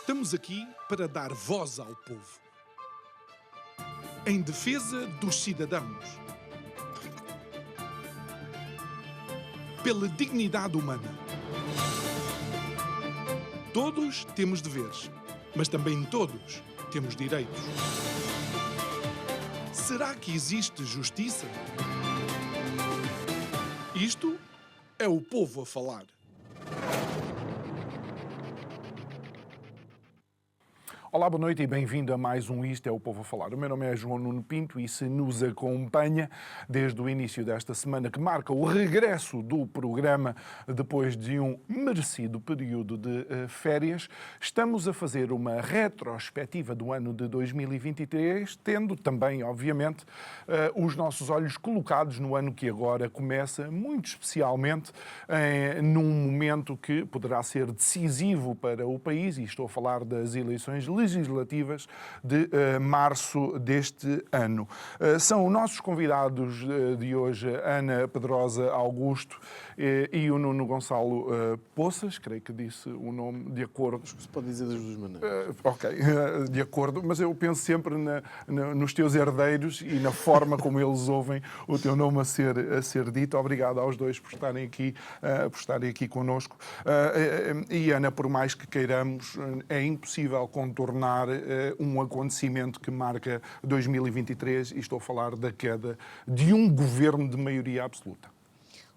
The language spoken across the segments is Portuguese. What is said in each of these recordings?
Estamos aqui para dar voz ao povo, em defesa dos cidadãos, pela dignidade humana. Todos temos deveres, mas também todos temos direitos. Será que existe justiça? Isto é o povo a falar. Olá, boa noite e bem-vindo a mais um Isto é o Povo a Falar. O meu nome é João Nuno Pinto e se nos acompanha desde o início desta semana, que marca o regresso do programa depois de um merecido período de férias, estamos a fazer uma retrospectiva do ano de 2023, tendo também, obviamente, os nossos olhos colocados no ano que agora começa, muito especialmente num momento que poderá ser decisivo para o país, e estou a falar das eleições legislativas de março deste ano. São nossos convidados de hoje Ana Pedrosa Augusto e o Nuno Gonçalo Poças, creio que disse o nome de acordo. Se pode dizer das duas maneiras. Ok, de acordo, mas eu penso sempre nos teus herdeiros e na forma como eles ouvem o teu nome a ser dito. Obrigado aos dois por estarem aqui connosco. E Ana, por mais que queiramos, é impossível contornar um acontecimento que marca 2023 e estou a falar da queda de um governo de maioria absoluta.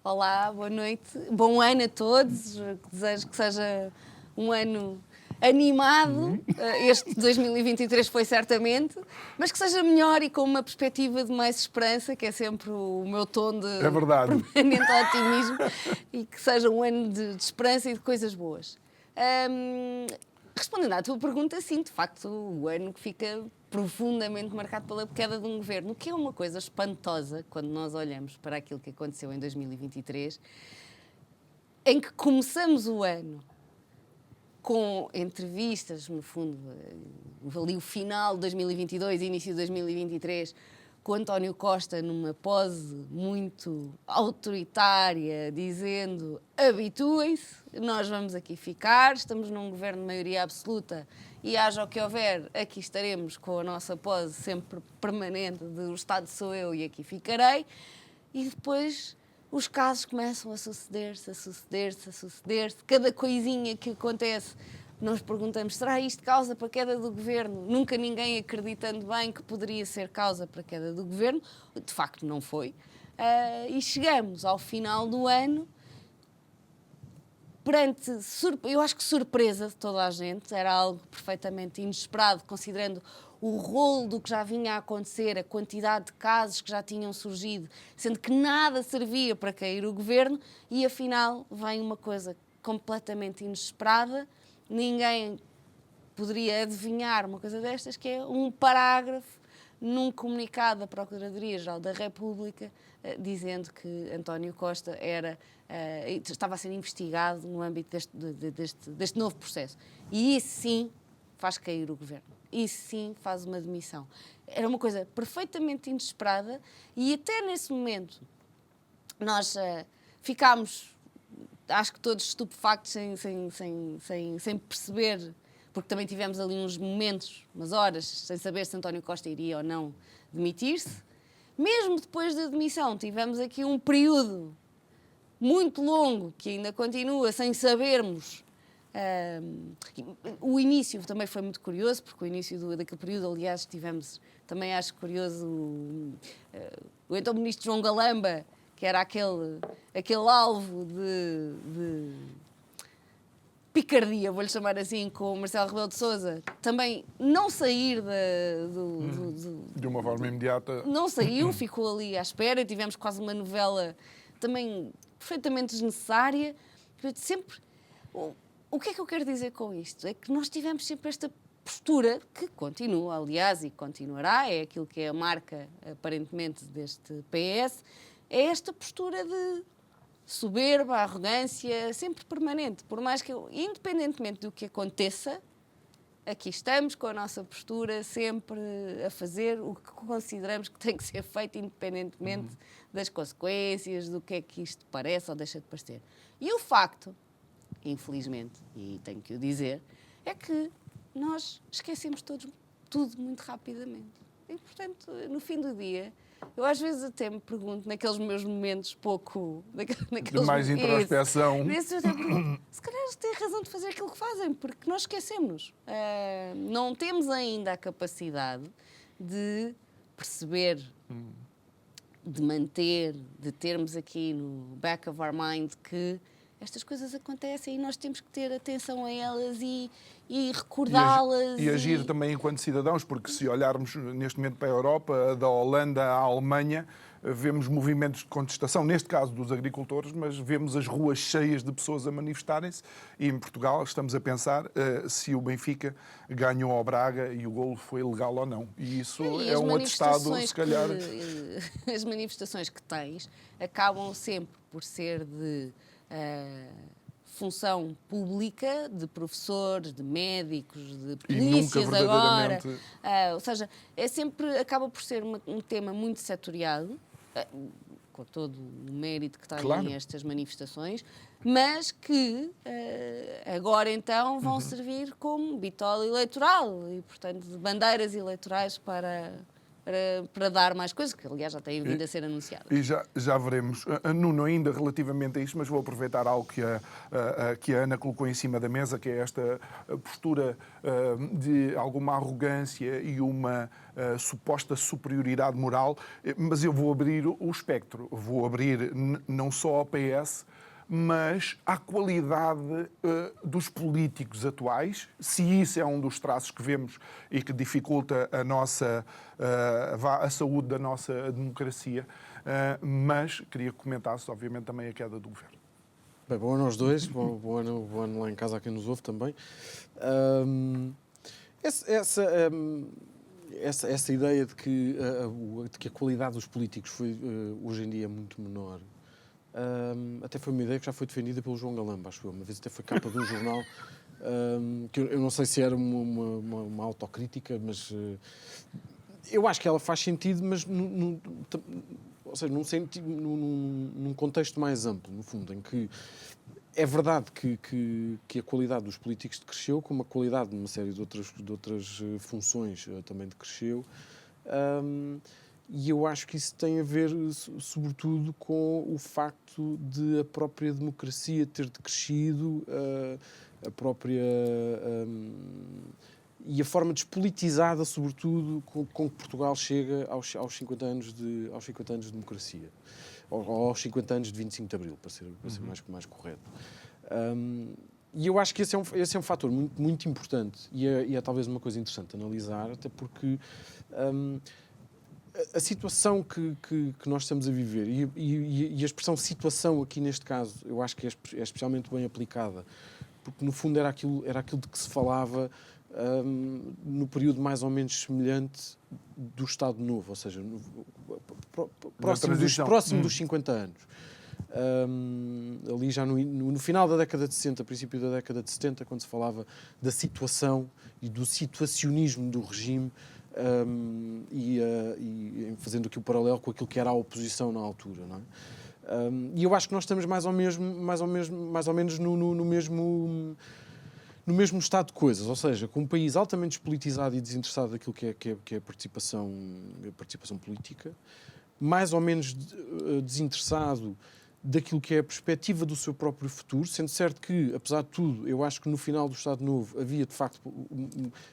Olá, boa noite. Bom ano a todos. Desejo que seja um ano animado. Este 2023 foi certamente, mas que seja melhor e com uma perspectiva de mais esperança, que é sempre o meu tom de permanente otimismo, e que seja um ano de esperança e de coisas boas. Respondendo à tua pergunta, sim, de facto, o ano que fica profundamente marcado pela queda de um governo, o que é uma coisa espantosa quando nós olhamos para aquilo que aconteceu em 2023, em que começamos o ano com entrevistas, no fundo, ali o final de 2022 e início de 2023, com António Costa numa pose muito autoritária, dizendo: habituem-se, nós vamos aqui ficar, estamos num governo de maioria absoluta e haja o que houver, aqui estaremos com a nossa pose sempre permanente de o Estado sou eu e aqui ficarei. E depois os casos começam a suceder-se, cada coisinha que acontece. Nós perguntamos, será isto causa para a queda do governo? Nunca ninguém acreditando bem que poderia ser causa para a queda do governo. De facto, não foi. E chegamos ao final do ano perante, eu acho que surpresa de toda a gente, era algo perfeitamente inesperado, considerando o rolo do que já vinha a acontecer, a quantidade de casos que já tinham surgido, sendo que nada servia para cair o governo, e afinal vem uma coisa completamente inesperada. Ninguém poderia adivinhar uma coisa destas, que é um parágrafo num comunicado da Procuradoria-Geral da República dizendo que António Costa estava a ser investigado no âmbito deste novo processo. E isso sim faz cair o governo. Isso sim faz uma demissão. Era uma coisa perfeitamente inesperada e até nesse momento nós ficámos, acho que todos estupefactos, sem perceber, porque também tivemos ali uns momentos, umas horas, sem saber se António Costa iria ou não demitir-se. Mesmo depois da demissão, tivemos aqui um período muito longo, que ainda continua, sem sabermos. O início também foi muito curioso, porque o início daquele período, aliás, tivemos, também acho curioso, o então ministro João Galamba, que era aquele alvo de picardia, vou-lhe chamar assim, com o Marcelo Rebelo de Sousa, também não sair de uma forma imediata. Não saiu, ficou ali à espera, tivemos quase uma novela também perfeitamente desnecessária. Sempre. O que é que eu quero dizer com isto? É que nós tivemos sempre esta postura, que continua, aliás, e continuará, é aquilo que é a marca, aparentemente, deste PS, é esta postura de soberba, arrogância, sempre permanente. Por mais que, independentemente do que aconteça, aqui estamos com a nossa postura sempre a fazer o que consideramos que tem que ser feito, independentemente das consequências, do que é que isto parece ou deixa de parecer. E o facto, infelizmente, e tenho que o dizer, é que nós esquecemos tudo muito rapidamente. E, portanto, no fim do dia, eu às vezes até me pergunto, naqueles meus momentos pouco... De mais introspeção. Eu até pergunto, se calhar eles têm razão de fazer aquilo que fazem, porque nós esquecemos. Não temos ainda a capacidade de perceber, de manter, de termos aqui no back of our mind que estas coisas acontecem e nós temos que ter atenção a elas e recordá-las. E agir também enquanto cidadãos, porque se olharmos neste momento para a Europa, da Holanda à Alemanha, vemos movimentos de contestação, neste caso dos agricultores, mas vemos as ruas cheias de pessoas a manifestarem-se e em Portugal estamos a pensar se o Benfica ganhou ao Braga e o golo foi legal ou não. E isso é um atestado, se calhar... As manifestações que tens acabam sempre por ser de função pública, de professores, de médicos, de polícias agora. Ou seja, acaba por ser um tema muito setoriado, com todo o mérito que têm estas manifestações, mas que agora então vão servir como bitola eleitoral e, portanto, bandeiras eleitorais para dar mais coisas, que aliás já têm vindo a ser anunciadas. E já veremos. Nuno, ainda relativamente a isto, mas vou aproveitar algo que a Ana colocou em cima da mesa, que é esta postura de alguma arrogância e uma suposta superioridade moral, mas eu vou abrir o espectro, vou abrir não só ao PS, mas à qualidade dos políticos atuais, se isso é um dos traços que vemos e que dificulta a saúde da nossa democracia, mas queria que comentasse, obviamente, também a queda do governo. Bem, bom ano aos dois, bom ano lá em casa a quem nos ouve também. Essa ideia de que a qualidade dos políticos foi hoje em dia muito menor, até foi uma ideia que já foi defendida pelo João Galamba, acho eu. Uma vez até foi capa de um jornal, que eu não sei se era uma autocrítica, mas eu acho que ela faz sentido, mas ou seja, num contexto mais amplo, no fundo, em que é verdade que a qualidade dos políticos decresceu, como a qualidade de uma série de outras funções também decresceu. E eu acho que isso tem a ver, sobretudo, com o facto de a própria democracia ter decrescido, a própria... e a forma despolitizada, sobretudo, com que Portugal chega aos 50 anos de democracia. Ou aos 50 anos de 25 de Abril, para ser mais correto. E eu acho que esse é um fator muito, muito importante e é talvez uma coisa interessante analisar, até porque... a situação que nós estamos a viver e a expressão situação aqui neste caso eu acho que é especialmente bem aplicada, porque no fundo era aquilo de que se falava no período mais ou menos semelhante do Estado Novo, ou seja, próximo dos 50 anos. Ali já no final da década de 60, princípio da década de 70, quando se falava da situação e do situacionismo do regime, e fazendo aqui o paralelo com aquilo que era a oposição na altura, não é? E eu acho que nós estamos mais ou menos no mesmo estado de coisas, ou seja, com um país altamente despolitizado e desinteressado daquilo que é a participação política, mais ou menos desinteressado daquilo que é a perspectiva do seu próprio futuro, sendo certo que, apesar de tudo, eu acho que no final do Estado Novo havia, de facto,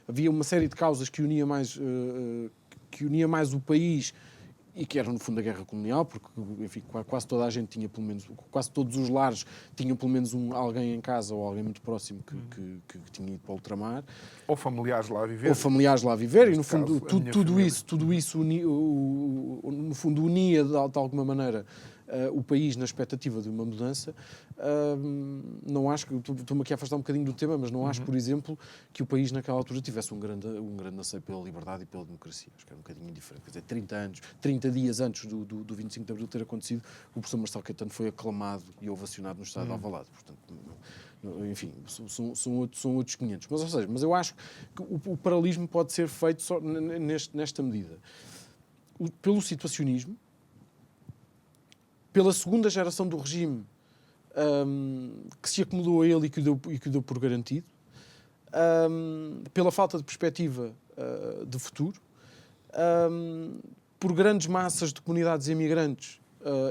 uma série de causas que unia mais o país e que era, no fundo, a guerra colonial, porque, enfim, quase toda a gente tinha, pelo menos, quase todos os lares tinham, pelo menos, alguém em casa ou alguém muito próximo que tinha ido para o ultramar. Ou familiares lá a viver. E, no fundo, tudo isso no fundo, unia, de alguma maneira, o país na expectativa de uma mudança. Não acho que... Estou-me aqui a afastar um bocadinho do tema, mas não acho, por exemplo, que o país naquela altura tivesse um grande anseio pela liberdade e pela democracia. Acho que era um bocadinho indiferente. Quer dizer, 30 dias antes do 25 de Abril ter acontecido, o professor Marcelo Caetano foi aclamado e ovacionado no estado de Alvalade. Portanto, enfim, são outros 500. Mas eu acho que o paralelismo pode ser feito só nesta medida. Pelo situacionismo, pela segunda geração do regime que se acomodou a ele e que o deu por garantido, pela falta de perspectiva de futuro, por grandes massas de comunidades imigrantes,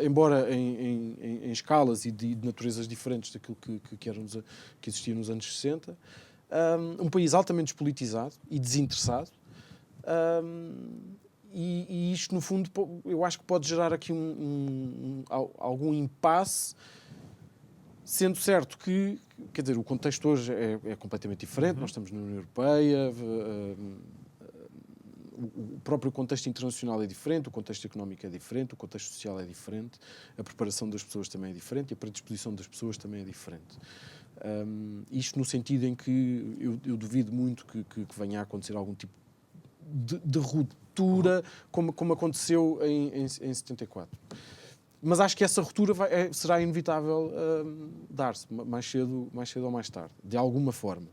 embora em escalas e de naturezas diferentes daquilo que existia nos anos 60, um país altamente despolitizado e desinteressado, e isto, no fundo, eu acho que pode gerar aqui algum impasse, sendo certo que, quer dizer, o contexto hoje é completamente diferente, nós estamos na União Europeia, o próprio contexto internacional é diferente, o contexto económico é diferente, o contexto social é diferente, a preparação das pessoas também é diferente e a predisposição das pessoas também é diferente. Isto no sentido em que eu duvido muito que venha a acontecer algum tipo de ruptura como aconteceu em 74. Mas acho que essa ruptura será inevitável dar-se, mais cedo ou mais tarde, de alguma forma.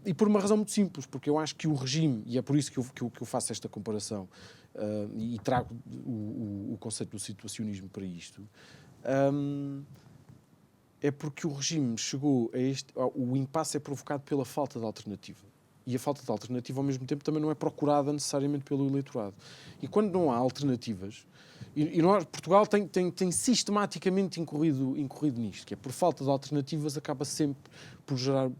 E por uma razão muito simples, porque eu acho que o regime, e é por isso que eu faço esta comparação e trago o conceito do situacionismo para isto, é porque o regime chegou o impasse é provocado pela falta de alternativa. E a falta de alternativa, ao mesmo tempo, também não é procurada necessariamente pelo eleitorado. E quando não há alternativas, Portugal tem sistematicamente incorrido nisto, que é por falta de alternativas, acaba sempre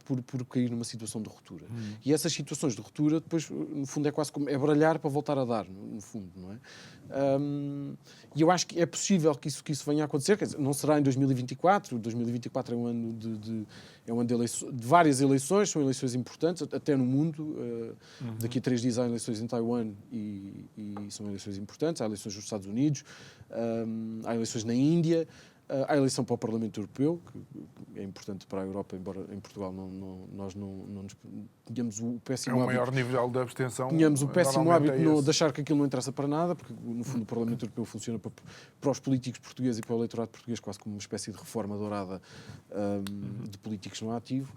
por cair numa situação de ruptura. E essas situações de ruptura, depois, no fundo, é quase como baralhar para voltar a dar, no fundo, não é? E eu acho que é possível que isso venha a acontecer, quer dizer, não será em 2024, 2024 é um ano de várias eleições, são eleições importantes, até no mundo, daqui a 3 dias há eleições em Taiwan e são eleições importantes, há eleições nos Estados Unidos, há eleições na Índia, há a eleição para o Parlamento Europeu, que é importante para a Europa, embora em Portugal nós não tínhamos o péssimo hábito. É o maior nível de abstenção. Tínhamos o péssimo hábito de achar que aquilo não interessa para nada, porque no fundo o Parlamento Europeu funciona para os políticos portugueses e para o eleitorado português quase como uma espécie de reforma dourada de políticos no ativo.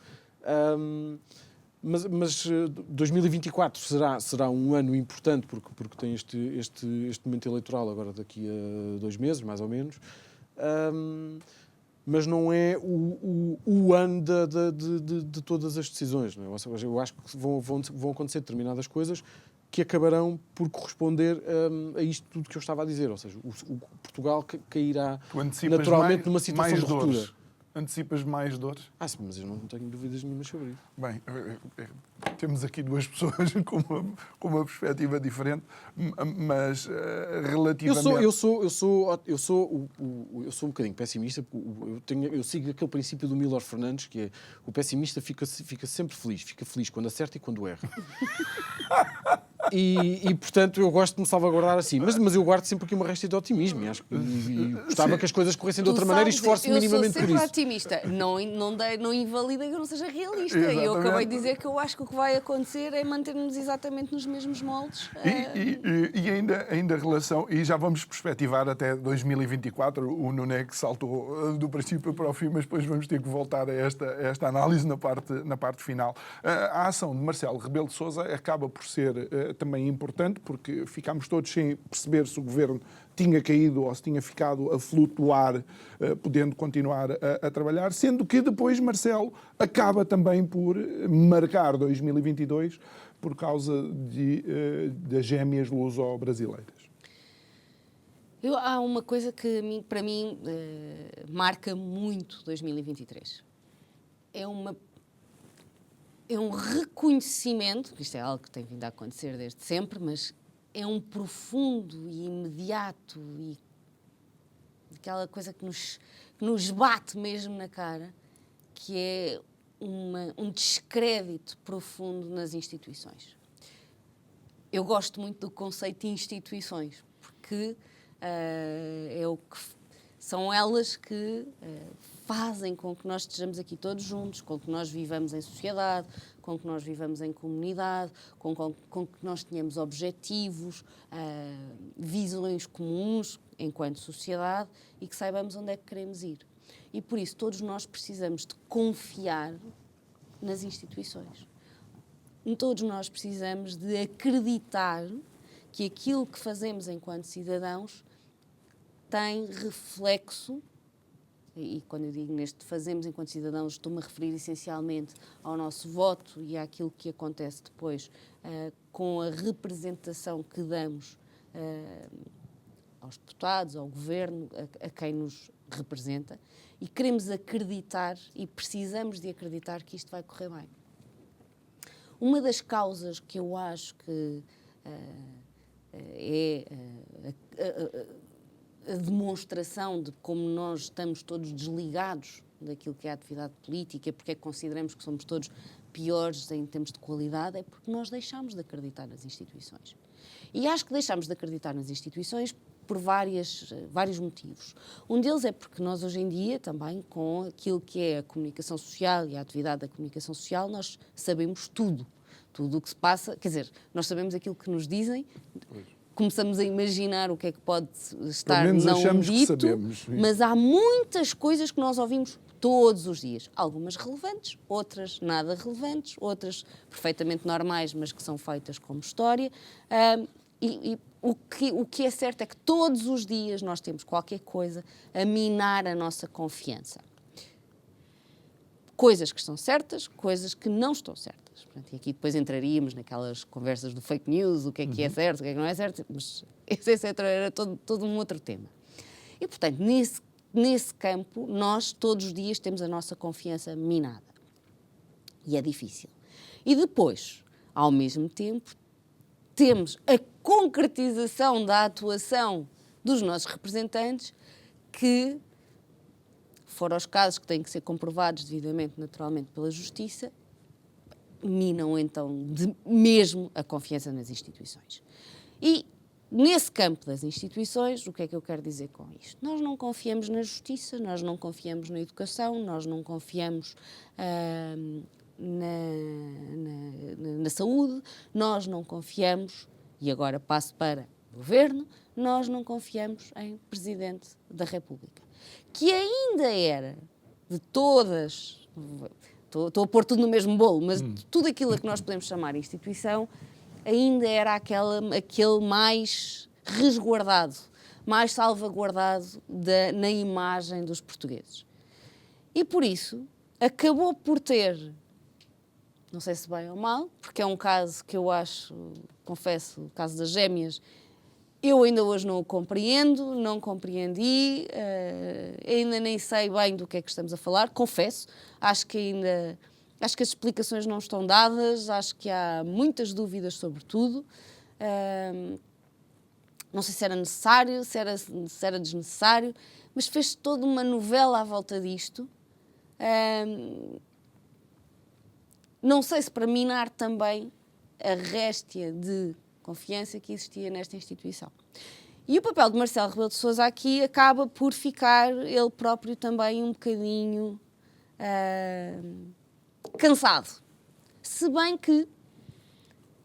Mas 2024 será um ano importante porque tem este momento eleitoral agora daqui a 2 meses, mais ou menos. Mas não é o ano de todas as decisões. Não é? Ou seja, eu acho que vão acontecer determinadas coisas que acabarão por corresponder a isto tudo que eu estava a dizer. Ou seja, o Portugal cairá naturalmente numa situação de ruptura. Antecipas mais dores? Sim, mas eu não tenho dúvidas nenhumas sobre isso. Bem, temos aqui 2 pessoas com uma perspectiva diferente, mas relativamente... Eu sou um bocadinho pessimista, porque eu sigo aquele princípio do Milor Fernandes, que é o pessimista fica sempre feliz, fica feliz quando acerta e quando erra. E portanto, eu gosto de me salvaguardar assim. Mas eu guardo sempre aqui uma resta de otimismo e acho que gostava que as coisas corressem de outra maneira e esforço minimamente por isso. Eu sou sempre otimista. Não invalida que eu não seja realista. Exatamente. E eu acabei de dizer que eu acho que o que vai acontecer é manter-nos exatamente nos mesmos moldes. E ainda relação, e já vamos perspectivar até 2024, o Nuno que saltou do princípio para o fim, mas depois vamos ter que voltar a esta análise na parte final. A ação de Marcelo Rebelo de Sousa acaba por ser também importante, porque ficámos todos sem perceber se o governo tinha caído ou se tinha ficado a flutuar, podendo continuar a trabalhar, sendo que depois Marcelo acaba também por marcar 2022 por causa das gêmeas luso-brasileiras. Há uma coisa que para mim marca muito 2023. É um reconhecimento, isto é algo que tem vindo a acontecer desde sempre, mas é um profundo e imediato e aquela coisa que nos bate mesmo na cara, que é um descrédito profundo nas instituições. Eu gosto muito do conceito de instituições, porque são elas que fazem com que nós estejamos aqui todos juntos, com que nós vivamos em sociedade, com que nós vivamos em comunidade, com que nós tenhamos objetivos, visões comuns enquanto sociedade e que saibamos onde é que queremos ir. E por isso todos nós precisamos de confiar nas instituições. Todos nós precisamos de acreditar que aquilo que fazemos enquanto cidadãos tem reflexo e quando eu digo neste fazemos enquanto cidadãos, estou-me a referir essencialmente ao nosso voto e àquilo que acontece depois com a representação que damos aos deputados, ao governo, a quem nos representa, e queremos acreditar e precisamos de acreditar que isto vai correr bem. Uma das causas que eu acho que é a demonstração de como nós estamos todos desligados daquilo que é a atividade política, porque é que consideramos que somos todos piores em termos de qualidade, é porque nós deixamos de acreditar nas instituições. E acho que deixamos de acreditar nas instituições por vários motivos. Um deles é porque nós hoje em dia, também com aquilo que é a comunicação social e a atividade da comunicação social, nós sabemos tudo o que se passa, quer dizer, nós sabemos aquilo que nos dizem, começamos a imaginar o que é que pode estar não dito, mas há muitas coisas que nós ouvimos todos os dias. Algumas relevantes, outras nada relevantes, outras perfeitamente normais, mas que são feitas como história. O que é certo é que todos os dias nós temos qualquer coisa a minar a nossa confiança. Coisas que estão certas, coisas que não estão certas. Portanto, e aqui depois entraríamos naquelas conversas do fake news, o que é certo, o que é que não é certo, mas esse era todo um outro tema. E, portanto, nesse campo, nós todos os dias temos a nossa confiança minada. E é difícil. E depois, ao mesmo tempo, temos a concretização da atuação dos nossos representantes que, fora os casos que têm que ser comprovados devidamente, naturalmente, pela Justiça, minam então mesmo a confiança nas instituições. E nesse campo das instituições, o que é que eu quero dizer com isto? Nós não confiamos na Justiça, nós não confiamos na educação, nós não confiamos na saúde, nós não confiamos, e agora passo para o Governo, nós não confiamos em Presidente da República. Que ainda era de todas, estou a pôr tudo no mesmo bolo, mas de tudo aquilo a que nós podemos chamar instituição, ainda era aquele mais resguardado, mais salvaguardado na imagem dos portugueses. E por isso acabou por ter, não sei se bem ou mal, porque é um caso que eu acho, confesso, o caso das gêmeas, eu ainda hoje não o compreendo, não compreendi, ainda nem sei bem do que é que estamos a falar, confesso, acho que as explicações não estão dadas, acho que há muitas dúvidas sobre tudo, não sei se era necessário, se era desnecessário, mas fez toda uma novela à volta disto, não sei se para minar também a réstia de confiança que existia nesta instituição. E o papel de Marcelo Rebelo de Sousa aqui acaba por ficar ele próprio também um bocadinho cansado. Se bem que,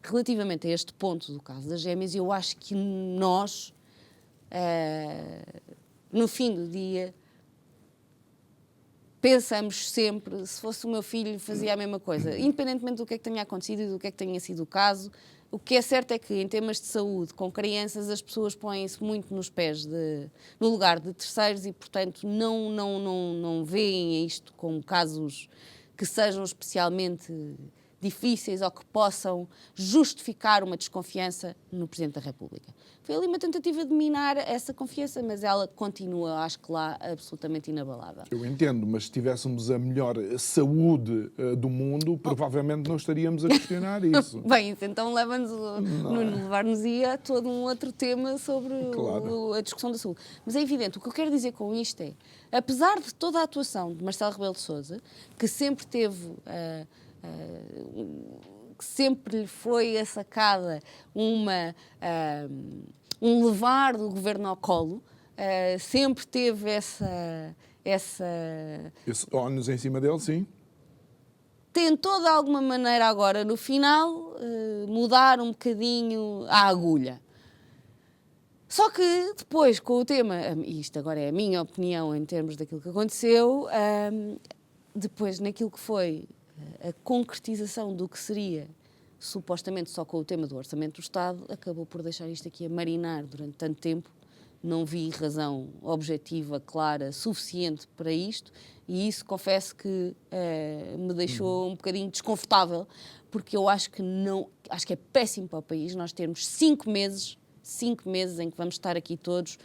relativamente a este ponto do caso das gêmeas, eu acho que nós, no fim do dia, pensamos sempre, se fosse o meu filho, fazia a mesma coisa. Independentemente do que é que tenha acontecido e do que é que tenha sido o caso, o que é certo é que, em temas de saúde, com crianças, as pessoas põem-se muito nos pés, no lugar de terceiros e, portanto, não veem isto como casos que sejam especialmente difíceis ou que possam justificar uma desconfiança no Presidente da República. Foi ali uma tentativa de minar essa confiança, mas ela continua, acho que lá, absolutamente inabalável. Eu entendo, mas se tivéssemos a melhor saúde do mundo, provavelmente não estaríamos a questionar isso. Bem, isso então levar-nos-ia a todo um outro tema sobre a discussão da saúde. Mas é evidente, o que eu quero dizer com isto é, apesar de toda a atuação de Marcelo Rebelo de Sousa, que sempre teve... que sempre lhe foi assacada um levar do governo ao colo, sempre teve esse ónus em cima dele, sim. Tentou de alguma maneira agora, no final, mudar um bocadinho a agulha. Só que depois, com o tema, e isto agora é a minha opinião em termos daquilo que aconteceu, depois naquilo que foi a concretização do que seria, supostamente só com o tema do Orçamento do Estado, acabou por deixar isto aqui a marinar durante tanto tempo não vi razão objetiva, clara, suficiente para isto, e isso confesso que me deixou um bocadinho desconfortável, porque eu acho que é péssimo para o país nós termos 5 meses em que vamos estar aqui todos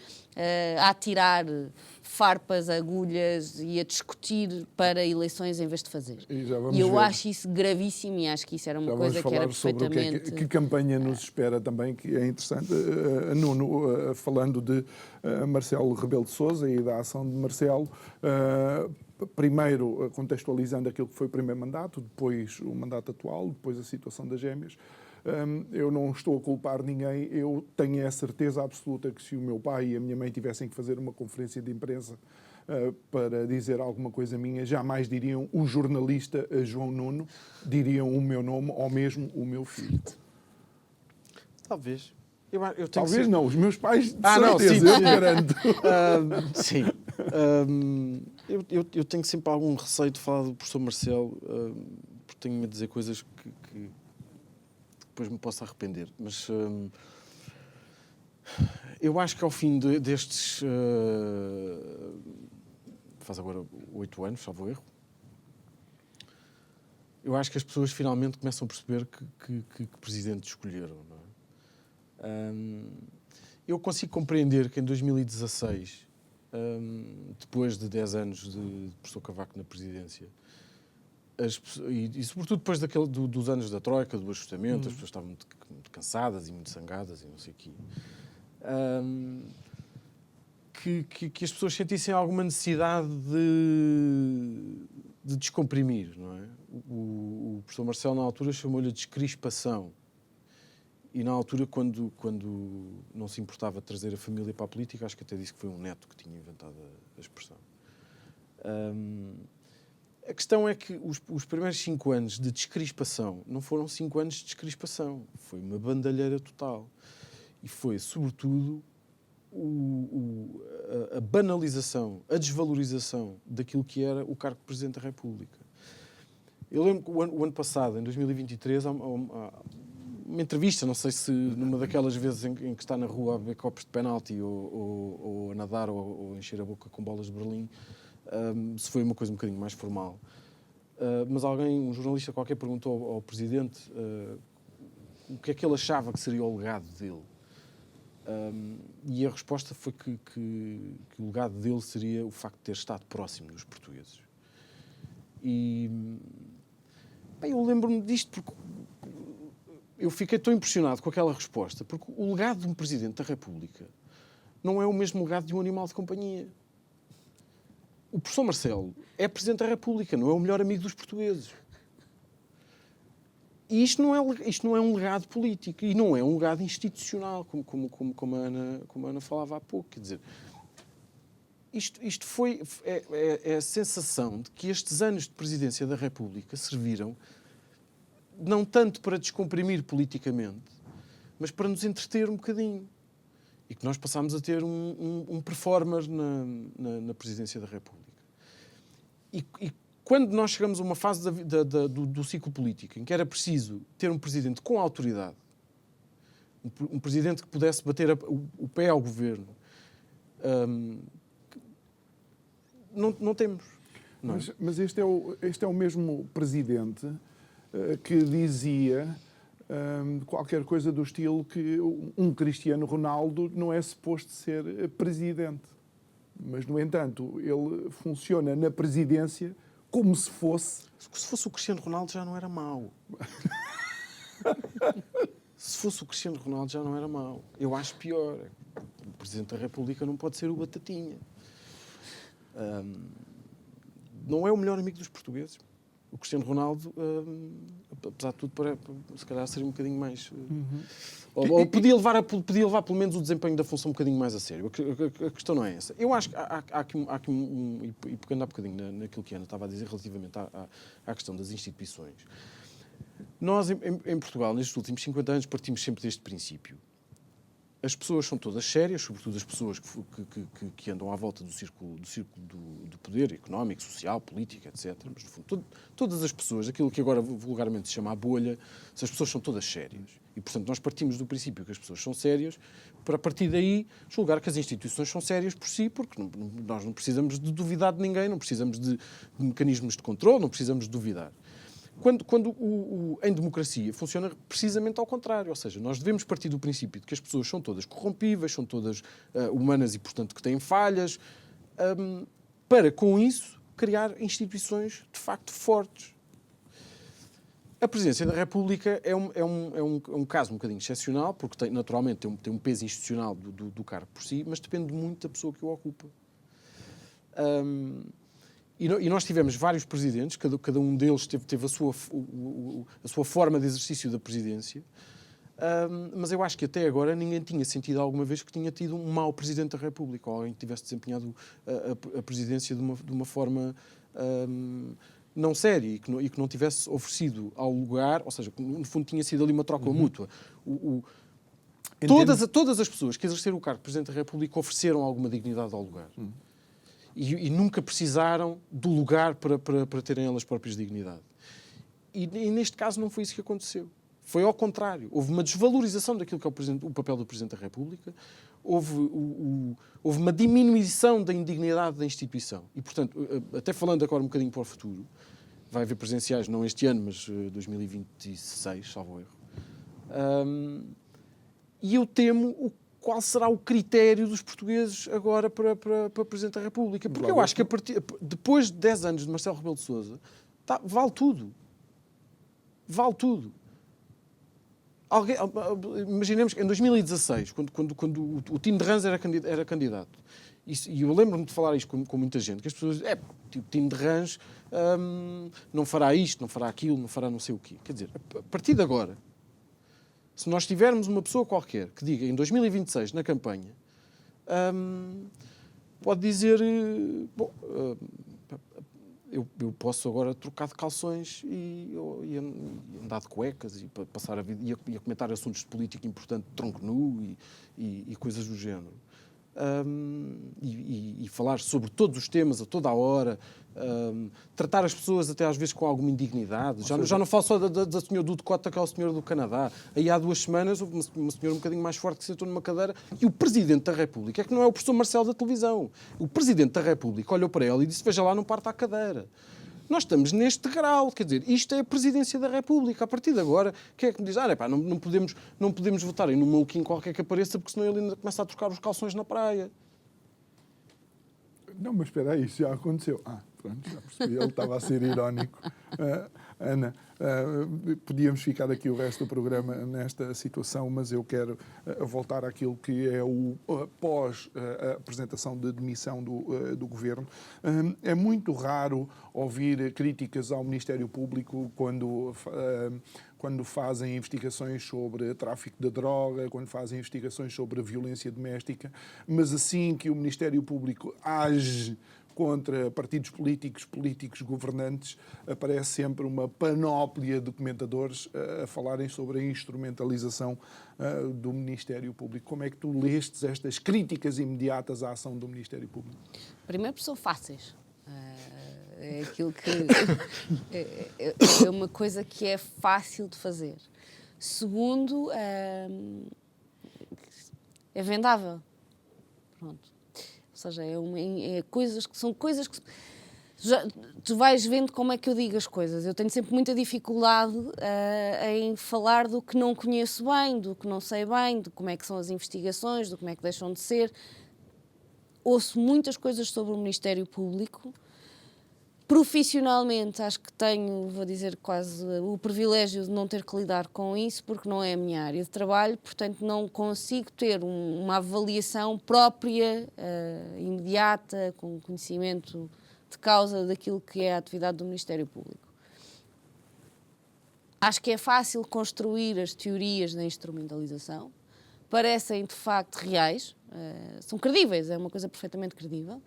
a atirar farpas, agulhas e a discutir para eleições em vez de fazer. E eu acho isso gravíssimo e acho que isso era uma coisa que era perfeitamente... Que campanha nos espera também, que é interessante. Nuno, falando de Marcelo Rebelo de Sousa e da ação de Marcelo, primeiro contextualizando aquilo que foi o primeiro mandato, depois o mandato atual, depois a situação das gêmeas. Eu não estou a culpar ninguém, eu tenho a certeza absoluta que se o meu pai e a minha mãe tivessem que fazer uma conferência de imprensa para dizer alguma coisa minha, jamais diriam o jornalista João Nuno, diriam o meu nome ou mesmo o meu filho. Talvez. Eu tenho Talvez não, os meus pais, de não, certeza, sim, eu garanto. sim. Eu tenho sempre algum receio de falar do professor Marcelo, porque tenho medo de dizer coisas que depois me posso arrepender. Mas eu acho que ao fim destes... faz agora 8 anos, salvo erro. Eu acho que as pessoas finalmente começam a perceber que presidente escolheram. Não é? Eu consigo compreender que em 2016, depois de 10 anos de professor Cavaco na presidência, e sobretudo depois dos anos da Troika, do ajustamento, as pessoas estavam muito cansadas e muito zangadas e não sei o quê, que as pessoas sentissem alguma necessidade de descomprimir, não é? O professor Marcelo, na altura, chamou-lhe a descrispação. E, na altura, quando não se importava de trazer a família para a política, acho que até disse que foi um neto que tinha inventado a expressão. A questão é que os primeiros 5 anos de descrispação não foram 5 anos de descrispação. Foi uma bandalheira total. E foi, sobretudo, a banalização, a desvalorização daquilo que era o cargo de Presidente da República. Eu lembro que o ano passado, em 2023, há uma entrevista, não sei se numa daquelas vezes em que está na rua a beber copos de penalti ou a nadar ou encher a boca com bolas de Berlim, se foi uma coisa um bocadinho mais formal. Mas um jornalista qualquer, perguntou ao Presidente o que é que ele achava que seria o legado dele. E a resposta foi que o legado dele seria o facto de ter estado próximo dos portugueses. E bem, eu lembro-me disto porque eu fiquei tão impressionado com aquela resposta, porque o legado de um Presidente da República não é o mesmo legado de um animal de companhia. O professor Marcelo é Presidente da República, não é o melhor amigo dos portugueses. E isto não é um legado político e não é um legado institucional, como a Ana falava há pouco. Quer dizer, isto é a sensação de que estes anos de Presidência da República serviram não tanto para descomprimir politicamente, mas para nos entreter um bocadinho. E que nós passámos a ter um performer na Presidência da República. E quando nós chegamos a uma fase do ciclo político em que era preciso ter um presidente com autoridade, um presidente que pudesse bater o pé ao governo, não temos. Não. Mas este é o mesmo presidente que dizia qualquer coisa do estilo que um Cristiano Ronaldo não é suposto ser presidente. Mas, no entanto, ele funciona na presidência como se fosse... Se fosse o Cristiano Ronaldo já não era mau. Se fosse o Cristiano Ronaldo já não era mau. Eu acho pior. O Presidente da República não pode ser o Batatinha. Não é o melhor amigo dos portugueses. O Cristiano Ronaldo, apesar de tudo, se calhar seria um bocadinho mais... Ou podia levar pelo menos o desempenho da função um bocadinho mais a sério. A questão não é essa. Eu acho que há aqui e pegando há bocadinho naquilo que a Ana estava a dizer relativamente à questão das instituições. Nós, em Portugal, nestes últimos 50 anos, partimos sempre deste princípio. as pessoas são todas sérias, sobretudo as pessoas que andam à volta do círculo do poder económico, social, político, etc. Mas, no fundo, todas as pessoas, aquilo que agora vulgarmente se chama a bolha, as pessoas são todas sérias. E, portanto, nós partimos do princípio que as pessoas são sérias para, a partir daí, julgar que as instituições são sérias por si, porque nós não precisamos de duvidar de ninguém, não precisamos de mecanismos de controle, não precisamos de duvidar. Quando em democracia funciona precisamente ao contrário, ou seja, nós devemos partir do princípio de que as pessoas são todas corrompíveis, são todas humanas e, portanto, que têm falhas, para, com isso, criar instituições de facto fortes. A Presidência da República é um caso um bocadinho excepcional, porque naturalmente tem um peso institucional do cargo por si, mas depende muito da pessoa que o ocupa. E nós tivemos vários presidentes, cada um deles teve a sua forma de exercício da presidência, mas eu acho que até agora ninguém tinha sentido alguma vez que tinha tido um mau Presidente da República, ou alguém que tivesse desempenhado a presidência de uma forma não séria e que não tivesse oferecido ao lugar, ou seja, no fundo tinha sido ali uma troca mútua. Todas as pessoas que exerceram o cargo de Presidente da República ofereceram alguma dignidade ao lugar. E nunca precisaram do lugar para terem elas próprias dignidade. E neste caso não foi isso que aconteceu. Foi ao contrário. Houve uma desvalorização daquilo que é o papel do Presidente da República, houve uma diminuição da indignidade da instituição. E, portanto, até falando agora um bocadinho para o futuro, vai haver presidenciais não este ano, mas 2026, salvo erro. E eu temo qual será o critério dos portugueses agora para Presidente da República. Porque eu acho que depois de 10 anos de Marcelo Rebelo de Sousa, vale tudo. Vale tudo. Imaginemos que em 2016, quando o Tino de Rãs era candidato, e eu lembro-me de falar isto com muita gente, que as pessoas dizem, o Tino de Rãs não fará isto, não fará aquilo, não fará não sei o quê. Quer dizer, a partir de agora, se nós tivermos uma pessoa qualquer que diga em 2026, na campanha, pode dizer, eu posso agora trocar de calções e andar de cuecas e passar a vida e a comentar assuntos de política importante de tronco nu e coisas do género. E falar sobre todos os temas a toda a hora, tratar as pessoas até às vezes com alguma indignidade. Já não falo só da senhora do Dakota, que é a senhora do Canadá. Aí há 2 semanas houve uma senhora um bocadinho mais forte que sentou numa cadeira e o Presidente da República, é que não é o professor Marcelo da televisão, o Presidente da República olhou para ela e disse, veja lá, não parta a cadeira. Nós estamos neste grau, quer dizer, isto é a Presidência da República. A partir de agora, quem é que me diz, não podemos votar em um maluquinho qualquer que apareça, porque senão ele ainda começa a trocar os calções na praia. Não, mas espera aí, isso já aconteceu. Pronto, já percebi, ele estava a ser irónico. Ana, podíamos ficar aqui o resto do programa nesta situação, mas eu quero voltar àquilo que é o pós-apresentação de demissão do Governo. É muito raro ouvir críticas ao Ministério Público quando fazem investigações sobre tráfico de droga, quando fazem investigações sobre violência doméstica, mas assim que o Ministério Público age contra partidos políticos governantes, aparece sempre uma panóplia de comentadores a falarem sobre a instrumentalização do Ministério Público. Como é que tu lestes estas críticas imediatas à ação do Ministério Público? Primeiro, porque são fáceis. É aquilo que é uma coisa que é fácil de fazer. Segundo, é vendável. Pronto. Ou seja, são coisas que tu vais vendo como é que eu digo as coisas. Eu tenho sempre muita dificuldade em falar do que não conheço bem, do que não sei bem, de como é que são as investigações, de como é que deixam de ser. Ouço muitas coisas sobre o Ministério Público. Profissionalmente, acho que tenho, vou dizer, quase o privilégio de não ter que lidar com isso, porque não é a minha área de trabalho, portanto não consigo ter uma avaliação própria, imediata, com conhecimento de causa daquilo que é a atividade do Ministério Público. Acho que é fácil construir as teorias da instrumentalização, parecem de facto reais, são credíveis, é uma coisa perfeitamente credível.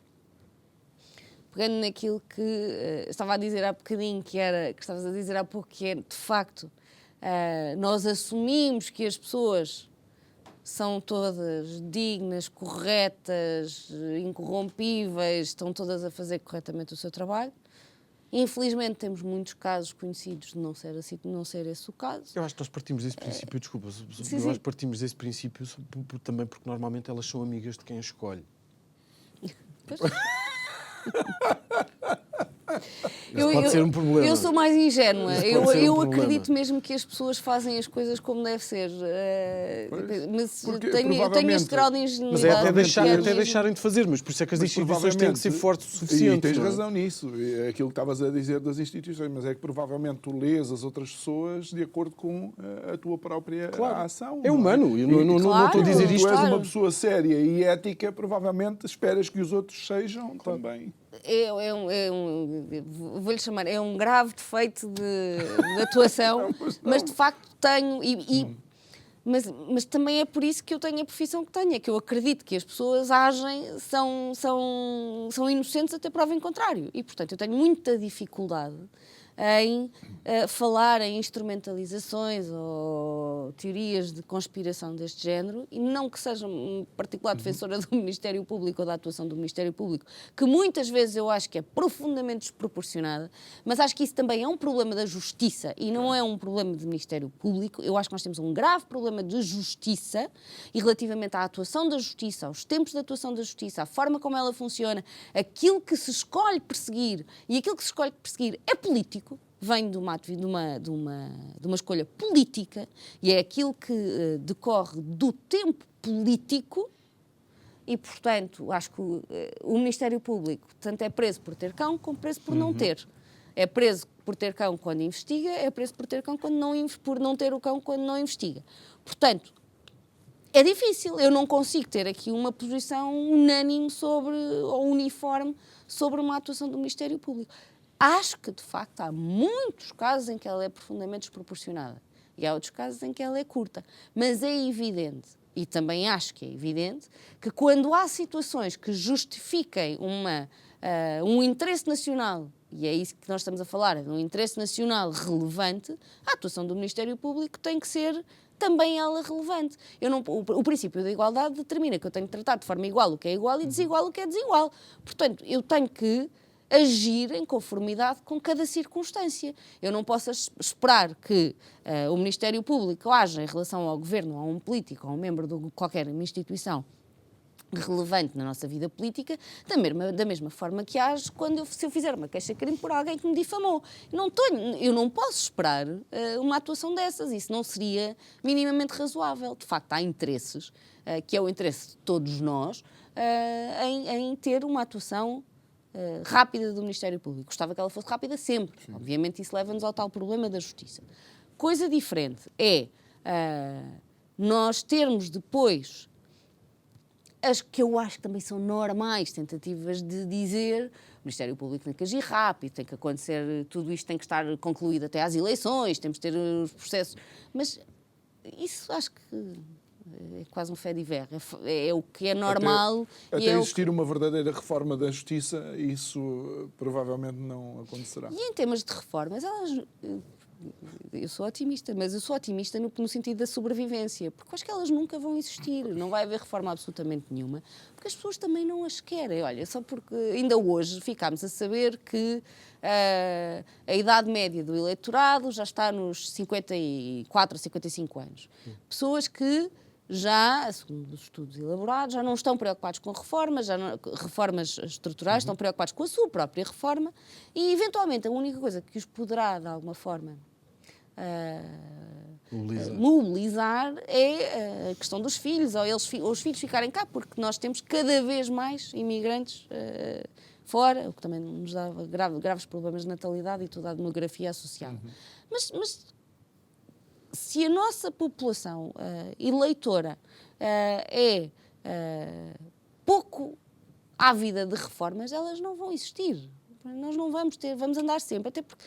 Pegando naquilo que estava a dizer há bocadinho, que estavas a dizer há pouco, que é, de facto, nós assumimos que as pessoas são todas dignas, corretas, incorrompíveis, estão todas a fazer corretamente o seu trabalho. Infelizmente temos muitos casos conhecidos de não ser esse o caso. Eu acho que nós partimos desse princípio, desculpa, sim. acho que partimos desse princípio também porque normalmente elas são amigas de quem as escolhe. Pois. Pode ser um problema. Eu sou mais ingênua. Isso pode ser um Eu problema. acredito mesmo que as pessoas fazem as coisas como deve ser. Mas Porque eu tenho provavelmente- este grau de Mas ingenuidade. é até mesmo. deixarem de fazer, mas por isso é que as Mas instituições têm que ser fortes o E suficiente. tens não é? razão nisso. É aquilo que estavas a dizer das instituições, mas é que provavelmente tu lês as outras pessoas de acordo com a tua própria ação. É não humano. Eu não estou a dizer Tu isto. és Claro. uma pessoa séria e ética, provavelmente esperas que os outros sejam também. Vou-lhe chamar, é um grave defeito de atuação, mas de facto tenho, mas também é por isso que eu tenho a profissão que tenho, é que eu acredito que as pessoas agem, são inocentes até prova em contrário, e portanto eu tenho muita dificuldade em falar em instrumentalizações ou teorias de conspiração deste género, e não que seja particular defensora do Ministério Público ou da atuação do Ministério Público, que muitas vezes eu acho que é profundamente desproporcionada, mas acho que isso também é um problema da justiça e não é um problema do Ministério Público. Eu acho que nós temos um grave problema de justiça e relativamente à atuação da justiça, aos tempos de atuação da justiça, à forma como ela funciona, aquilo que se escolhe perseguir, e aquilo que se escolhe perseguir é político, vem de uma escolha política, e é aquilo que decorre do tempo político, e, portanto, acho que o Ministério Público tanto é preso por ter cão como preso por não ter. É preso por ter cão quando investiga, é preso por ter cão por não ter o cão quando não investiga. Portanto, é difícil. Eu não consigo ter aqui uma posição unânime ou uniforme sobre uma atuação do Ministério Público. Acho que, de facto, há muitos casos em que ela é profundamente desproporcionada e há outros casos em que ela é curta. Mas é evidente, e também acho que é evidente, que quando há situações que justifiquem um interesse nacional, e é isso que nós estamos a falar, de um interesse nacional relevante, a atuação do Ministério Público tem que ser também ela relevante. O princípio da igualdade determina que eu tenho que tratar de forma igual o que é igual e desigual o que é desigual. Portanto, eu tenho que agir em conformidade com cada circunstância. Eu não posso esperar que o Ministério Público haja em relação ao governo, a um político, a um membro de qualquer instituição relevante na nossa vida política, da mesma forma que age se eu fizer uma queixa-crime por alguém que me difamou. Eu não posso esperar uma atuação dessas. Isso não seria minimamente razoável. De facto, há interesses, que é o interesse de todos nós, em ter uma atuação rápida do Ministério Público. Gostava que ela fosse rápida sempre. Sim. Obviamente isso leva-nos ao tal problema da justiça. Coisa diferente é nós termos depois as que eu acho que também são normais tentativas de dizer o Ministério Público tem que agir rápido, tem que acontecer, tudo isto tem que estar concluído até às eleições, temos que ter os processos. Mas isso acho que é quase um fait divers, é o que é normal. Até existir uma verdadeira reforma da justiça, isso provavelmente não acontecerá. E em temas de reformas, eu sou otimista, mas eu sou otimista no sentido da sobrevivência, porque acho que elas nunca vão existir, não vai haver reforma absolutamente nenhuma, porque as pessoas também não as querem. Olha, só porque ainda hoje ficámos a saber que a idade média do eleitorado já está nos 54 a 55 anos. Pessoas que já, segundo os estudos elaborados, já não estão preocupados com reformas, reformas estruturais, estão preocupados com a sua própria reforma e, eventualmente, a única coisa que os poderá, de alguma forma, mobilizar é a questão dos filhos, ou os filhos ficarem cá, porque nós temos cada vez mais imigrantes fora, o que também nos dá graves problemas de natalidade e toda a demografia associada. Mas se a nossa população eleitora é pouco ávida de reformas, elas não vão existir. Nós não vamos andar sempre, até porque,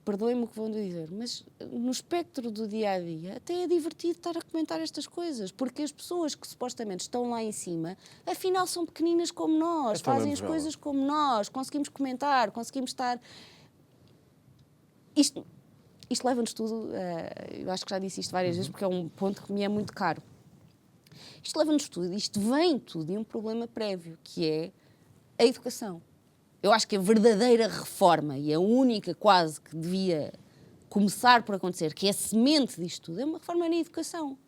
perdoem-me o que vão dizer, mas no espectro do dia-a-dia até é divertido estar a comentar estas coisas, porque as pessoas que supostamente estão lá em cima, afinal são pequeninas como nós, fazem as coisas como nós, conseguimos comentar, conseguimos estar... Isto Isto leva-nos tudo, eu acho que já disse isto várias vezes, porque é um ponto que me é muito caro. Isto leva-nos tudo, isto vem tudo de um problema prévio, que é a educação. Eu acho que a verdadeira reforma, e a única quase que devia começar por acontecer, que é a semente disto tudo, é uma reforma na educação.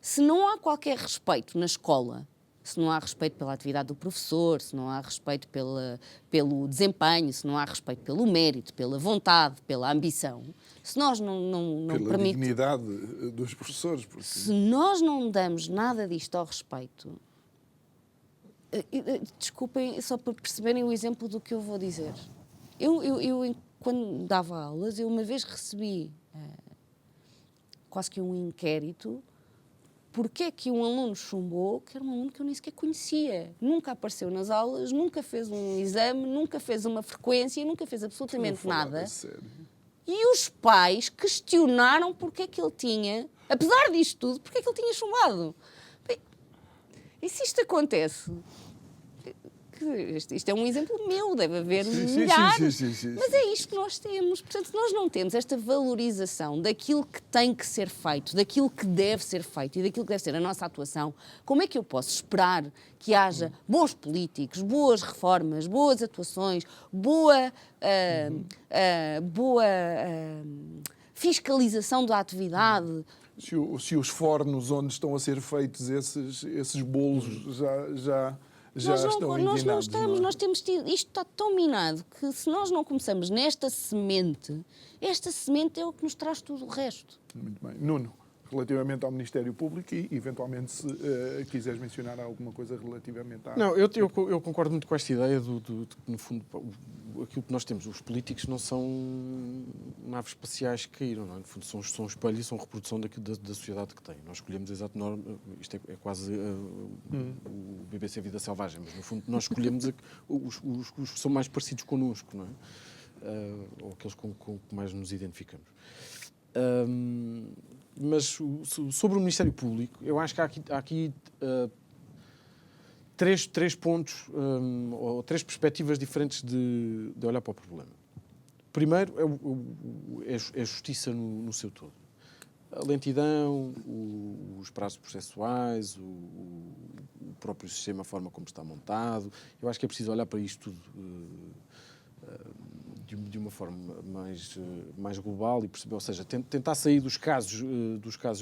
Se não há qualquer respeito na escola, se não há respeito pela atividade do professor, se não há respeito pelo desempenho, se não há respeito pelo mérito, pela vontade, pela ambição, se nós não Pela permitimos... dignidade dos professores. Porque... Se nós não damos nada disto ao respeito... Desculpem, só para perceberem o exemplo do que eu vou dizer. Eu quando dava aulas, eu uma vez recebi quase que um inquérito porque é que um aluno chumbou, que era um aluno que eu nem sequer conhecia. Nunca apareceu nas aulas, nunca fez um exame, nunca fez uma frequência, nunca fez absolutamente nada. E os pais questionaram porque é que ele tinha, apesar disto tudo, porque é que ele tinha chumbado. Bem, e se isto acontece... Isto é um exemplo meu, deve haver milhares. Sim. Mas é isto que nós temos. Portanto, nós não temos esta valorização daquilo que tem que ser feito, daquilo que deve ser feito e daquilo que deve ser a nossa atuação. Como é que eu posso esperar que haja bons políticos, boas reformas, boas atuações, boa fiscalização da atividade? Se os fornos onde estão a ser feitos esses bolos já estão nós não inclinados, estamos, não é? nós temos tido, isto está tão minado que se nós não começamos nesta semente, esta semente é o que nos traz tudo o resto. Muito bem. Nuno, relativamente ao Ministério Público e, eventualmente, se quiseres mencionar alguma coisa relativamente à... Não, eu concordo muito com esta ideia de que, no fundo, aquilo que nós temos, os políticos não são naves espaciais que caíram, não é? No fundo, são espelho e são reprodução da sociedade que têm. Nós escolhemos exato norma, isto é quase o BBC Vida Selvagem, mas no fundo nós escolhemos os que são mais parecidos connosco, não é? Ou aqueles com que mais nos identificamos. Mas sobre o Ministério Público, eu acho que há aqui três pontos, ou três perspectivas diferentes de olhar para o problema. Primeiro é a justiça no seu todo. A lentidão, os prazos processuais, o próprio sistema, a forma como está montado. Eu acho que é preciso olhar para isto tudo de uma forma mais global e perceber, ou seja, tentar sair dos casos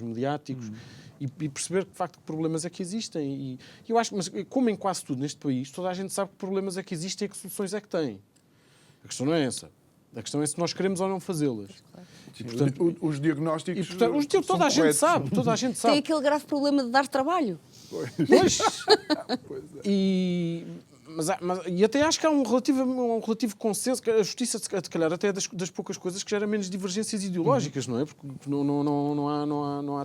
mediáticos e perceber, de facto, que problemas é que existem. E eu acho, mas como em quase tudo neste país, toda a gente sabe que problemas é que existem e que soluções é que têm. A questão não é essa. A questão é se nós queremos ou não fazê-las. E, portanto, os diagnósticos... Toda a gente sabe. Tem aquele grave problema de dar trabalho. Pois. Pois é. E até acho que há um relativo consenso, que a justiça, se calhar, até é das poucas coisas que gera menos divergências ideológicas, não é? Porque não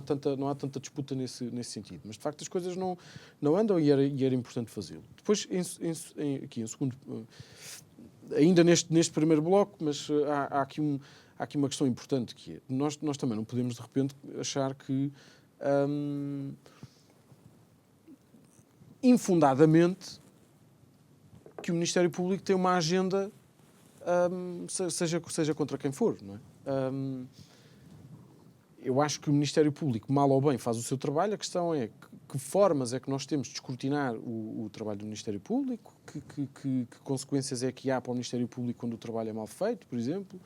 há tanta disputa nesse sentido. Mas, de facto, as coisas não andam e era importante fazê-lo. Depois, aqui em segundo... Ainda neste primeiro bloco, mas há aqui uma questão importante, que é, nós também não podemos, de repente, achar que, infundadamente, que o Ministério Público tem uma agenda, seja contra quem for, não é? Eu acho que o Ministério Público, mal ou bem, faz o seu trabalho. A questão é que formas é que nós temos de escrutinar o trabalho do Ministério Público, que consequências é que há para o Ministério Público quando o trabalho é mal feito, por exemplo,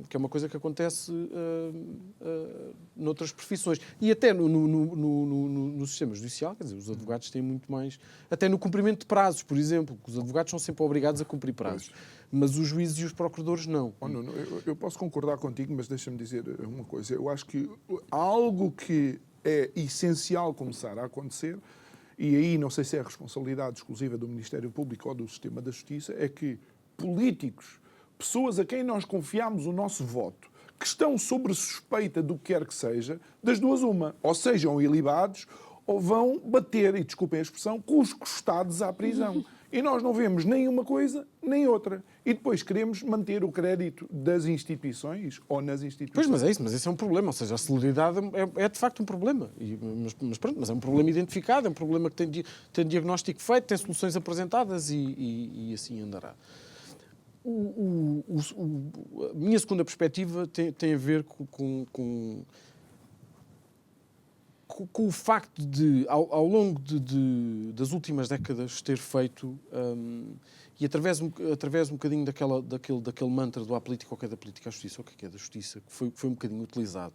que é uma coisa que acontece noutras profissões. E até no sistema judicial, quer dizer, os advogados têm muito mais... Até no cumprimento de prazos, por exemplo, que os advogados são sempre obrigados a cumprir prazos. Mas os juízes e os procuradores não. Nuno, eu posso concordar contigo, mas deixa-me dizer uma coisa. Eu acho que algo que é essencial começar a acontecer, e aí não sei se é a responsabilidade exclusiva do Ministério Público ou do sistema da Justiça, é que políticos, pessoas a quem nós confiamos o nosso voto, que estão sob suspeita do que quer que seja, das duas uma, ou sejam ilibados ou vão bater, e desculpem a expressão, com os costados à prisão. E nós não vemos nem uma coisa, nem outra. E depois queremos manter o crédito das instituições ou nas instituições. Pois, mas é isso, mas esse é um problema. Ou seja, a celeridade é de facto um problema. Mas é um problema identificado, é um problema que tem diagnóstico feito, tem soluções apresentadas e assim andará. A minha segunda perspectiva tem a ver com o facto de, ao longo das últimas décadas, ter feito, e através um bocadinho daquele mantra do há política, o que é da política à justiça, o que é da justiça, que foi um bocadinho utilizado,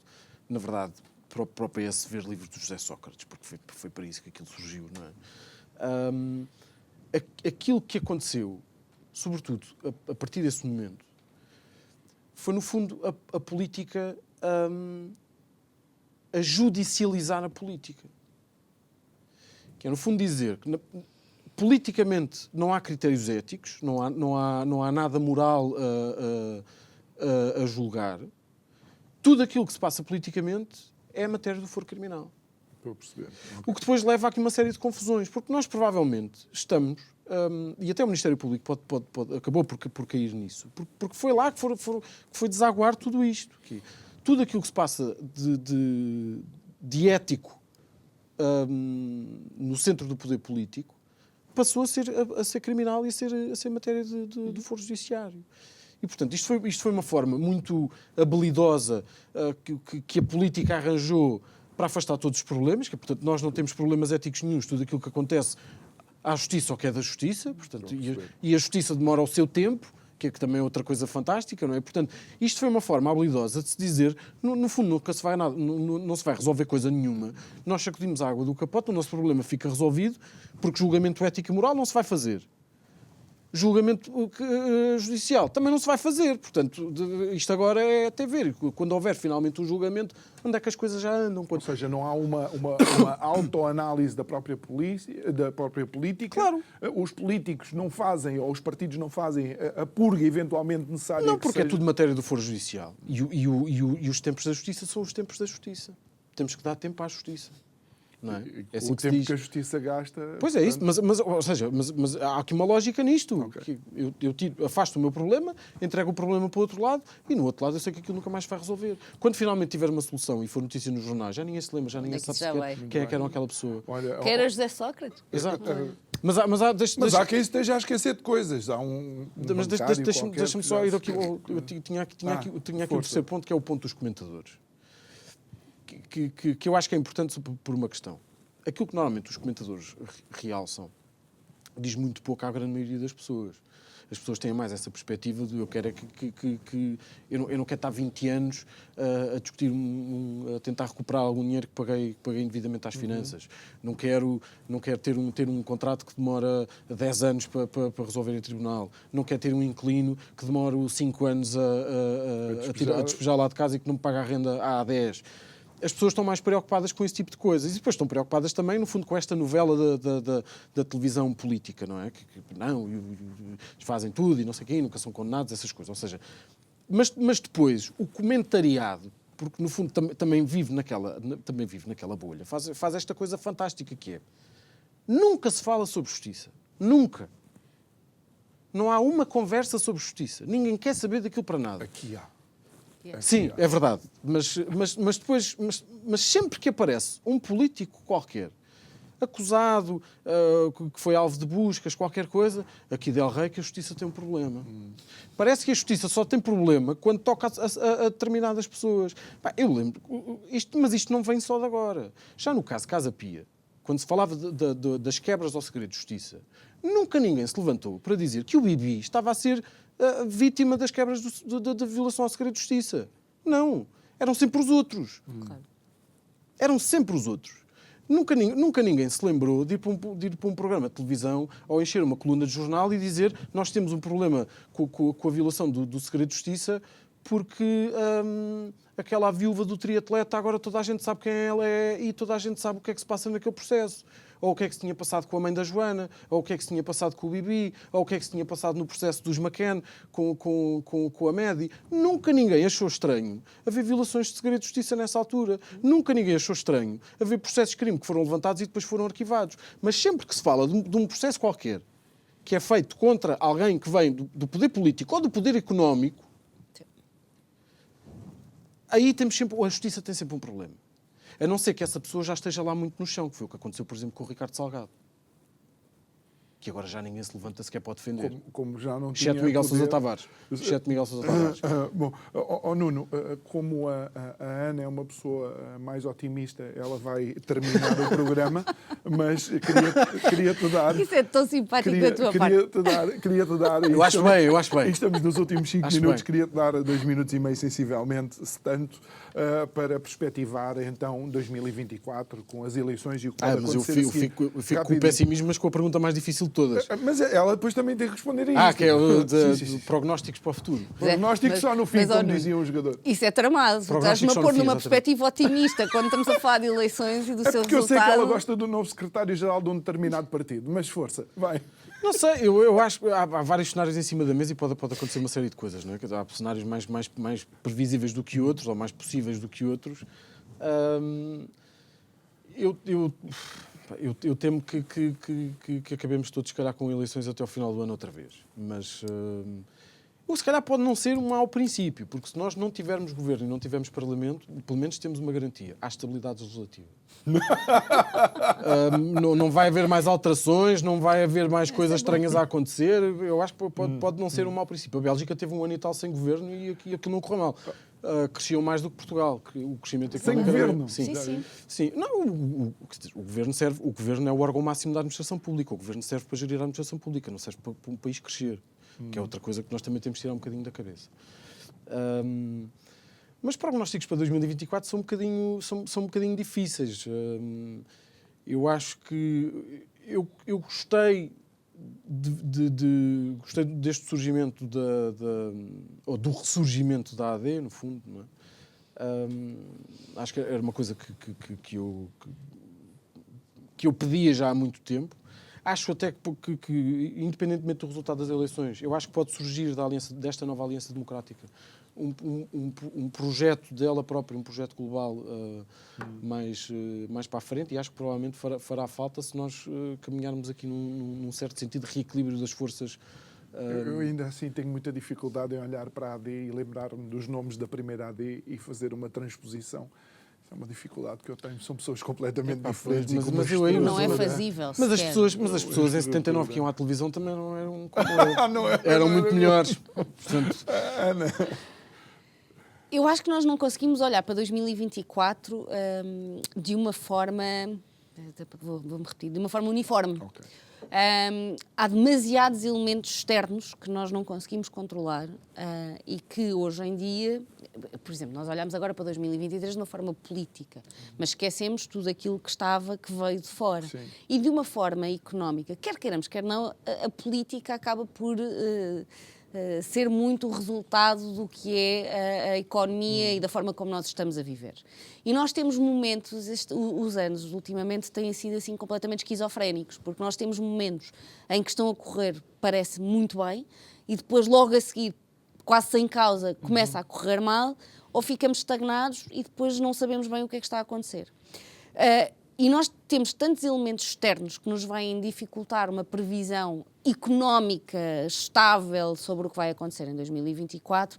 na verdade, para o PS ver livros do José Sócrates, porque foi para isso que aquilo surgiu, não é? Aquilo que aconteceu, sobretudo a partir desse momento, foi, no fundo, a política a judicializar a política. Que é, no fundo, dizer que politicamente não há critérios éticos, não há nada moral a julgar. Tudo aquilo que se passa politicamente é matéria do foro criminal. Estou a perceber. O que depois leva aqui uma série de confusões, porque nós provavelmente estamos, e até o Ministério Público acabou por cair nisso, porque foi lá que foi desaguar tudo isto. Tudo aquilo que se passa de ético no centro do poder político passou a ser criminal e a ser matéria do foro judiciário. E, portanto, isto foi uma forma muito habilidosa que a política arranjou para afastar todos os problemas, que, portanto, nós não temos problemas éticos nenhuns, tudo aquilo que acontece à justiça ou que é da justiça, portanto, e a justiça demora o seu tempo, que também é outra coisa fantástica, não é? Portanto, isto foi uma forma habilidosa de se dizer, no fundo, nunca se vai nada, não se vai resolver coisa nenhuma. Nós sacudimos a água do capote, o nosso problema fica resolvido, porque julgamento ético e moral não se vai fazer. Julgamento judicial também não se vai fazer. Portanto, isto agora é até ver. Quando houver finalmente um julgamento, onde é que as coisas já andam? Ou seja, não há uma autoanálise da própria política. Claro. Os políticos não fazem, ou os partidos não fazem a purga eventualmente necessária. Não, porque é tudo matéria do foro judicial. E os tempos da justiça são os tempos da justiça. Temos que dar tempo à justiça. Não é? É assim o tempo que a justiça gasta... Pois é isso, mas há aqui uma lógica nisto. Okay. Que eu afasto o meu problema, entrego o problema para o outro lado e no outro lado eu sei que aquilo nunca mais vai resolver. Quando finalmente tiver uma solução e for notícia nos jornais, já ninguém se lembra, já ninguém sabe sequer quem é que era aquela pessoa. Que era José Sócrates. Exato. Mas há quem esteja a esquecer de coisas. Há mas deixa-me só ir aqui. Eu tinha aqui o terceiro ponto, que é o ponto dos comentadores. Que eu acho que é importante por uma questão. Aquilo que normalmente os comentadores realçam diz muito pouco à grande maioria das pessoas. As pessoas têm mais essa perspectiva de eu quero eu não quero estar 20 anos a discutir, a tentar recuperar algum dinheiro que paguei indevidamente às finanças. Não quero ter um contrato que demora 10 anos para resolver em tribunal. Não quero ter um inquilino que demora 5 anos a despejar lá de casa e que não me paga a renda há 10. As pessoas estão mais preocupadas com esse tipo de coisas. E depois estão preocupadas também, no fundo, com esta novela da televisão política, não é? Que fazem tudo e não sei quem, nunca são condenados, essas coisas. Ou seja, mas depois, o comentariado, porque no fundo também vive naquela bolha, faz esta coisa fantástica que é: nunca se fala sobre justiça. Nunca. Não há uma conversa sobre justiça. Ninguém quer saber daquilo para nada. Aqui há. Sim, é verdade. Mas depois, sempre que aparece um político qualquer acusado, que foi alvo de buscas, qualquer coisa, aqui Del Rey que a justiça tem um problema. Parece que a justiça só tem problema quando toca a determinadas pessoas. Eu lembro, mas isto não vem só de agora. Já no caso Casa Pia, quando se falava das quebras ao segredo de justiça, nunca ninguém se levantou para dizer que o Bibi estava a ser vítima das quebras da violação ao segredo de justiça. Não. Eram sempre os outros. Eram sempre os outros. Nunca ninguém se lembrou de ir para um programa de televisão ou encher uma coluna de jornal e dizer nós temos um problema com a violação do segredo de justiça porque aquela viúva do triatleta agora toda a gente sabe quem ela é e toda a gente sabe o que é que se passa naquele processo. Ou o que é que se tinha passado com a mãe da Joana, ou o que é que se tinha passado com o Bibi, ou o que é que se tinha passado no processo dos McCann com a Medi. Nunca ninguém achou estranho haver violações de segredo de justiça nessa altura. Nunca ninguém achou estranho haver processos de crime que foram levantados e depois foram arquivados. Mas sempre que se fala de um processo qualquer que é feito contra alguém que vem do poder político ou do poder económico, aí a justiça tem sempre um problema. A não ser que essa pessoa já esteja lá muito no chão, que foi o que aconteceu, por exemplo, com o Ricardo Salgado. que agora já ninguém se levanta sequer para defender. Como já não tinha Exceto Miguel poder. Sousa Tavares. Exceto Miguel Sousa Tavares. Bom, Nuno, como a Ana é uma pessoa mais otimista, ela vai terminar o programa, mas queria-te dar... Isso é tão simpático da tua parte. Queria-te dar... Eu acho bem. Estamos nos últimos 5 Acho minutos, bem. queria-te dar 2 minutos e meio, sensivelmente, se tanto, para perspectivar, então, 2024, com as eleições e o que pode Mas eu acontecer a seguir. fico com o Rapidinho. pessimismo, mas com a pergunta mais difícil de todas. Mas ela depois também tem que responder a isso. Que é o Sim. de prognósticos para o futuro. Prognóstico só no fim, mas, como Nuno, dizia um jogador. Isso é tramado. Estás-me Prognósticos a só pôr no fim, numa exatamente. perspectiva otimista quando estamos a falar de eleições e do É seu porque eu sei que resultado. ela gosta do novo secretário-geral de um determinado partido. Mas força, vai. Não sei, eu acho que há vários cenários em cima da mesa e pode acontecer uma série de coisas, não é? Quer dizer, há cenários mais previsíveis do que outros, ou mais possíveis do que outros. Eu temo que acabemos todos, se calhar, com eleições até ao final do ano outra vez. Mas ou se calhar pode não ser um mau princípio, porque se nós não tivermos governo e não tivermos parlamento, pelo menos temos uma garantia: há estabilidade legislativa. Não vai haver mais alterações, não vai haver mais coisas estranhas a acontecer. Eu acho que pode não ser um mau princípio. A Bélgica teve 1 ano e tal sem governo e aquilo não correu mal. Cresciam mais do que Portugal. O crescimento Sem económico era- governo? Sim. Sim. Não, o governo serve. O governo é o órgão máximo da administração pública. O governo serve para gerir a administração pública, não serve para um país crescer, que é outra coisa que nós também temos que tirar um bocadinho da cabeça. Mas prognósticos para 2024 são um bocadinho difíceis. Eu acho que eu gostei gostei deste surgimento ou do ressurgimento da AD, no fundo, não é? Acho que era uma coisa que eu pedia já há muito tempo. Acho até que, independentemente do resultado das eleições, eu acho que pode surgir desta nova aliança democrática um projeto dela própria, um projeto global mais para a frente, e acho que provavelmente fará falta se nós caminharmos aqui num certo sentido de reequilíbrio das forças. Eu ainda assim tenho muita dificuldade em olhar para a AD e lembrar-me dos nomes da primeira AD e fazer uma transposição. Isso é uma dificuldade que eu tenho. São pessoas completamente diferentes. mas e com uma eu aí Não é estrutura- fazível. Mas as sequer. pessoas em 79 que iam à televisão também não eram Não muito melhores. Portanto, Ana. Eu acho que nós não conseguimos olhar para 2024 de uma forma, vou-me repetir, de uma forma uniforme. Ok. Há demasiados elementos externos que nós não conseguimos controlar e que hoje em dia, por exemplo, nós olhamos agora para 2023 de uma forma política, mas esquecemos tudo aquilo que veio de fora. Sim. E de uma forma económica, quer queiramos, quer não, a política acaba por ser muito o resultado do que é a economia e da forma como nós estamos a viver. E nós temos momentos, os anos ultimamente têm sido assim completamente esquizofrénicos, porque nós temos momentos em que estão a correr, parece muito bem, e depois logo a seguir, quase sem causa, começa a correr mal, ou ficamos estagnados e depois não sabemos bem o que é que está a acontecer. E nós temos tantos elementos externos que nos vêm dificultar uma previsão económica estável sobre o que vai acontecer em 2024,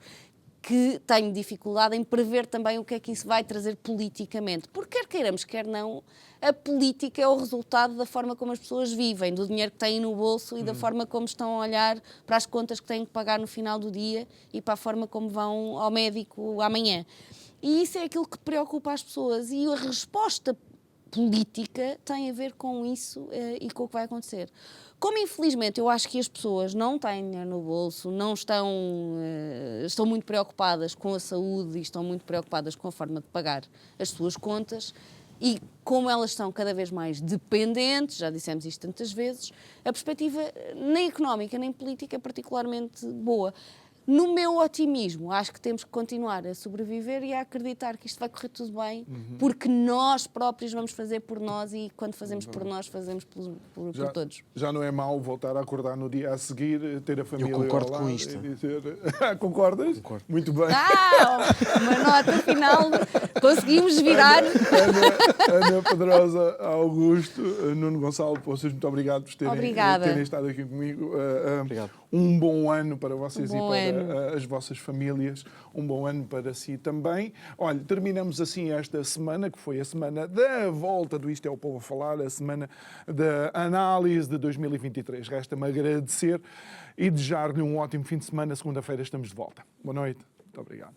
que tenho dificuldade em prever também o que é que isso vai trazer politicamente. Porque quer queiramos, quer não, a política é o resultado da forma como as pessoas vivem, do dinheiro que têm no bolso e da forma como estão a olhar para as contas que têm que pagar no final do dia e para a forma como vão ao médico amanhã. E isso é aquilo que preocupa as pessoas. E a resposta política tem a ver com isso e com o que vai acontecer. Como, infelizmente, eu acho que as pessoas não têm dinheiro no bolso, não estão muito preocupadas com a saúde e estão muito preocupadas com a forma de pagar as suas contas, e como elas estão cada vez mais dependentes, já dissemos isto tantas vezes, a perspectiva nem económica nem política é particularmente boa. No meu otimismo, acho que temos que continuar a sobreviver e a acreditar que isto vai correr tudo bem, porque nós próprios vamos fazer por nós, e quando fazemos por nós, fazemos por todos. Já não é mau voltar a acordar no dia a seguir, ter a família concordo ao lado com isto. e dizer... Concordas? Concordo. Muito bem. Uma nota final, conseguimos virar. Ana Pedrosa, Augusto, Nuno Gonçalo Poças, muito obrigado por terem estado aqui comigo. Obrigado. Um bom ano para vocês Um bom e para ano. as vossas famílias. Um bom ano para si também. Olha, terminamos assim esta semana, que foi a semana da volta do Isto é o Povo a Falar, a semana da análise de 2023. Resta-me agradecer e desejar-lhe um ótimo fim de semana. Segunda-feira estamos de volta. Boa noite. Muito obrigado.